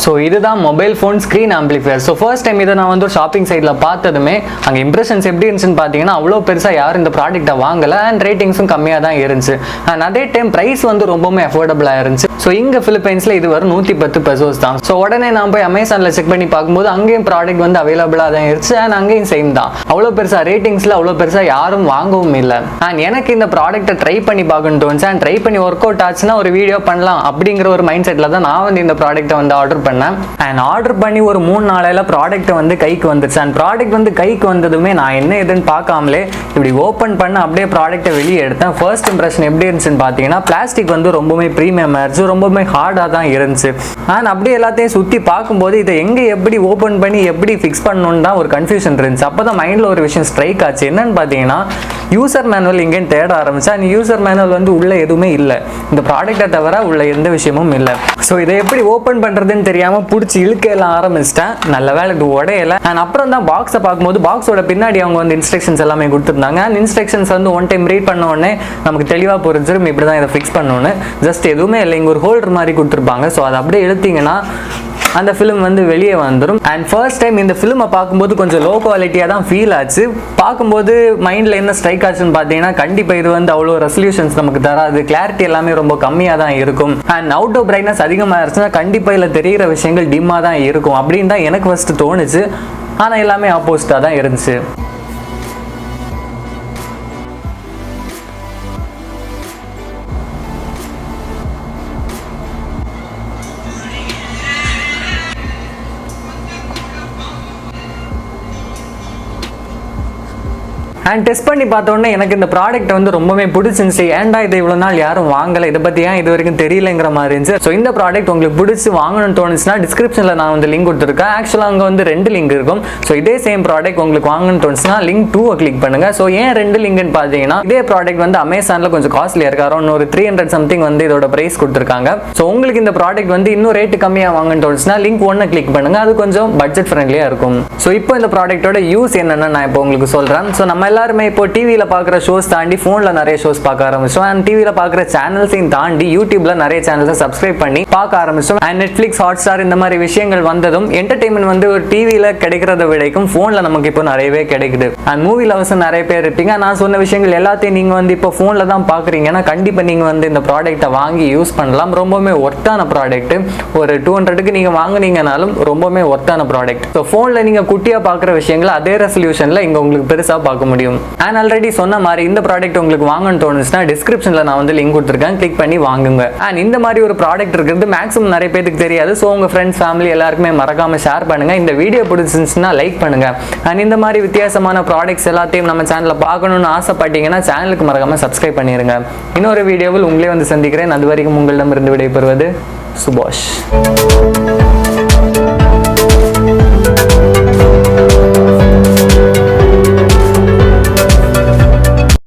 So இதுதான் mobile phone screen amplifier. So first time இதை நான் வந்து ஒரு ஷாப்பிங் சைட்டில் பார்த்ததுமே அங்கே இம்ப்ரெஷன்ஸ் எப்படி இருந்துச்சுன்னு பார்த்தீங்கன்னா அவ்வளோ பெருசாக யாரும் இந்த ப்ராடக்ட்டை வாங்கலை அண்ட் ரேட்டிங்ஸும் கம்மியாக தான் இருந்துச்சு. அண்ட் அதே டைம் ப்ரைஸ் வந்து ரொம்பவுமே அஃபோர்டபுளாக இருந்துச்சு. ஸோ இங்கே ஃபிலிப்பைன்ஸில் இது வரும் 110 பெசோஸ் தான். ஸோ உடனே நான் போய் அமேசானில் செக் பண்ணி பார்க்கும்போது அங்கேயும் ப்ராடக்ட் வந்து அவைலபிளாக தான் இருந்துச்சு அண்ட் அங்கேயும் சேம் தான். அவ்வளோ பெருசாக ரேட்டிங்ஸில் அவ்வளோ பெருசாக யாரும் வாங்கவும் இல்லை. அண்ட் எனக்கு இந்த ப்ராடக்ட்டை ட்ரை பண்ணி பார்க்கணும்னு தோணுச்சு. அண்ட் ட்ரை பண்ணி ஒர்க் அவுட் ஆச்சுன்னா ஒரு வீடியோ பண்ணலாம் அப்படிங்கிற ஒரு மைண்ட் செட்டில் தான் நான் வந்து இந்த ப்ராடக்ட்டை வந்து ஆர்டர் பண்ணேன். அண்ட் ஆர்டர் பண்ணி ஒரு 3 நாளையில ப்ராடக்ட் வந்து கைக்கு வந்துருச்சு. அண்ட் ப்ராடக்ட் வந்து கைக்கு வந்ததுமே நான் என்ன எதுன்னு பார்க்காமலே இப்படி ஓப்பன் பண்ண அப்படியே ப்ராடக்ட்டை வெளியே எடுத்தேன். ஃபர்ஸ்ட் இம்ப்ரெஷன் எப்படி இருந்துச்சுன்னு பார்த்தீங்கன்னா பிளாஸ்டிக் வந்து ரொம்பவே ப்ரீமியம் ஆயிடுச்சு, ரொம்பவே ஹார்டாக தான் இருந்துச்சு. அண்ட் அப்படியே எல்லாத்தையும் சுற்றி பார்க்கும்போது இதை எங்கே எப்படி ஓப்பன் பண்ணி எப்படி ஃபிக்ஸ் பண்ணணுன்னு தான் ஒரு கன்ஃபியூஷன் இருந்துச்சு. அப்போ தான் மைண்டில் ஒரு விஷயம் ஸ்ட்ரைக் ஆச்சு. என்னன்னு பார்த்தீங்கன்னா யூசர் மேனுவல் இங்கேன்னு தேட ஆரம்பிச்சா அந்த யூசர் மேனுவல் வந்து உள்ள எதுவுமே இல்லை, இந்த ப்ராடக்ட்டை தவிர உள்ள எந்த விஷயமும் இல்லை. ஸோ இதை எப்படி ஓப்பன் பண்ணுறதுன்னு தெரியாமல் பிடிச்சி இழுக்கலாம் ஆரம்பிச்சிட்டேன். நல்ல வேலை இது உடையலை. அண்ட் அப்புறம் தான் பாக்ஸை பார்க்கும்போது பாக்ஸோட பின்னாடி அவங்க வந்து இன்ஸ்ட்ரக்ஷன்ஸ் எல்லாமே கொடுத்துருந்தாங்க. அண்ட் இன்ஸ்ட்ரக்ஷன்ஸ் வந்து ஒன் டைம் ரீட் பண்ண உடனே நமக்கு தெளிவாக புரிஞ்சிடும் இப்படி தான் இதை ஃபிக்ஸ் பண்ணணும்னு. ஜஸ்ட் எதுவுமே இல்லை, இங்கே ஒரு ஹோல்டர் மாதிரி கொடுத்துருப்பாங்க. ஸோ அதை அப்படியே இழுத்தீங்கன்னா அந்த ஃபிலிம் வந்து வெளியே வந்துடும். அண்ட் ஃபர்ஸ்ட் டைம் இந்த ஃபிலிமை பார்க்கும்போது கொஞ்சம் லோ குவாலிட்டியாக தான் ஃபீல் ஆச்சு. பார்க்கும்போது மைண்டில் என்ன ஸ்ட்ரைக் ஆச்சுன்னு பார்த்தீங்கன்னா கண்டிப்பாக இது வந்து அவ்வளோ ரெசல்யூஷன்ஸ் நமக்கு தராது, கிளாரிட்டி எல்லாமே ரொம்ப கம்மியாக தான் இருக்கும். அண்ட் அவுட் ஆஃப் பிரைட்னஸ் அதிகமாக இருந்துச்சுன்னா கண்டிப்பாக இதில் தெரிகிற விஷயங்கள் டிம்மாக தான் இருக்கும் அப்படின்னு தான் எனக்கு ஃபர்ஸ்ட் தோணுச்சு. ஆனால் எல்லாமே ஆப்போசிட்டாக தான் இருந்துச்சு. அண்ட் டெஸ்ட் பண்ணி பார்த்தோன்னே எனக்கு இந்த ப்ராடக்ட் வந்து ரொம்பவே பிடிச்சிருந்துச்சு. ஏன்டா இதை இவ்வளோ நாள் யாரும் வாங்கலை, இதை பற்றி ஏன் இது வரைக்கும் தெரியலைங்கிற மாதிரி இருந்துச்சு. ஸோ இந்த ப்ராடக்ட் உங்களுக்கு பிடிச்சி வாங்கணும்னு தோணுச்சுன்னா டிஸ்கிரிப்ஷனில் நான் வந்து லிங்க் கொடுத்துருக்கேன். ஆக்சுவலாக அங்கே வந்து 2 லிங்க் இருக்கும். ஸோ இதே சேம் ப்ராடக்ட் உங்களுக்கு வாங்கணும்னு தோணுச்சுன்னா லிங்க் 2 கிளிக் பண்ணுங்க. ஸோ ஏன் 2 லிங்க்னு பார்த்தீங்கன்னா இதே ப்ராடக்ட் வந்து அமேசானில் கொஞ்சம் காஸ்ட்லியாக இருக்கு, அரௌண்ட் ஒரு 300 சம்திங் வந்து இதோட ப்ரைஸ் கொடுத்துருக்காங்க. ஸோ உங்களுக்கு இந்த ப்ராடக்ட் வந்து இன்னும் ரேட்டு கம்மியாக வாங்கணும்னு தோணுச்சுன்னா லிங்க் 1 கிளிக் பண்ணுங்க, அது கொஞ்சம் பட்ஜெட் ஃப்ரெண்ட்லியாக இருக்கும். ஸோ இப்போ இந்த ப்ராடக்ட்டோட யூஸ் என்னென்னு நான் இப்போ உங்களுக்கு சொல்கிறேன். ஸோ நம்ம எல்லாருமே இப்போ டிவியில் பார்க்குற ஷோஸ் தாண்டி ஃபோனில் நிறைய ஷோஸ் பார்க்க ஆரம்பிச்சோம். அண்ட் டிவியில் பார்க்குற சேனல்ஸையும் தாண்டி யூடியூப்ல நிறைய சேனல்ஸை சப்ஸ்கிரைப் பண்ணி பார்க்க ஆரம்பிச்சோம். அண்ட் நெட்ஃப்ளிக்ஸ், ஹாட்ஸ்டார் இந்த மாதிரி விஷயங்கள் வந்ததும் என்டர்டைன்மெண்ட் வந்து ஒரு டிவியில் கிடைக்கிறத விடைக்கும் ஃபோனில் நமக்கு இப்போ நிறையவே கிடைக்குது. அண்ட் மூவி லவர்ஸ் நிறைய பேர் இருப்பீங்க. நான் சொன்ன விஷயங்கள் எல்லாத்தையும் நீங்கள் வந்து இப்போ ஃபோனில் தான் பார்க்குறீங்கன்னா கண்டிப்பாக நீங்கள் வந்து இந்த ப்ராடக்ட்டை வாங்கி யூஸ் பண்ணலாம். ரொம்பவுமே ஒர்த்தான ப்ராடக்ட். ஒரு 200க்கு நீங்கள் வாங்குனீங்கனாலும் ரொம்பவுமே ஒர்த்தான ப்ராடக்ட். ஸோ ஃபோனில் நீங்கள் குட்டியாக பார்க்குற விஷயங்களை அதே ரெசல்யூஷனில் இங்கே உங்களுக்கு பெருசாக பார்க்க முடியும். அண்ட் ஆல்ரெடி சொன்ன மாதிரி இந்த ப்ராடக்ட் உங்களுக்கு வாங்கணும்னு தோணுச்சுன்னா டிஸ்கிரிப்ஷன்ல நான் வந்து லிங்க் கொடுத்துருக்கேன், கிளிக் பண்ணி வாங்குங்க. அண்ட் இந்த மாதிரி ஒரு ப்ராடக்ட் இருக்கிறது மேக்ஸிமம் நிறைய பேருக்கு தெரியாது. ஸோ உங்க ஃப்ரெண்ட்ஸ், ஃபேமிலி எல்லாருக்குமே மறக்காம ஷேர் பண்ணுங்க. இந்த வீடியோ பிடிச்சிருந்துச்சுன்னா லைக் பண்ணுங்க. அண்ட் இந்த மாதிரி வித்தியாசமான ப்ராடக்ட்ஸ் எல்லாத்தையும் நம்ம சேனல்ல பார்க்கணும்னு ஆசைப்பட்டீங்கன்னா சேனலுக்கு மறக்காம சப்ஸ்கிரைப் பண்ணிருங்க. இன்னொரு வீடியோவில் உங்களே வந்து சந்திக்கிறேன். அது வரைக்கும் உங்களிடம் இருந்து விடைபெறுவது சுபாஷ்.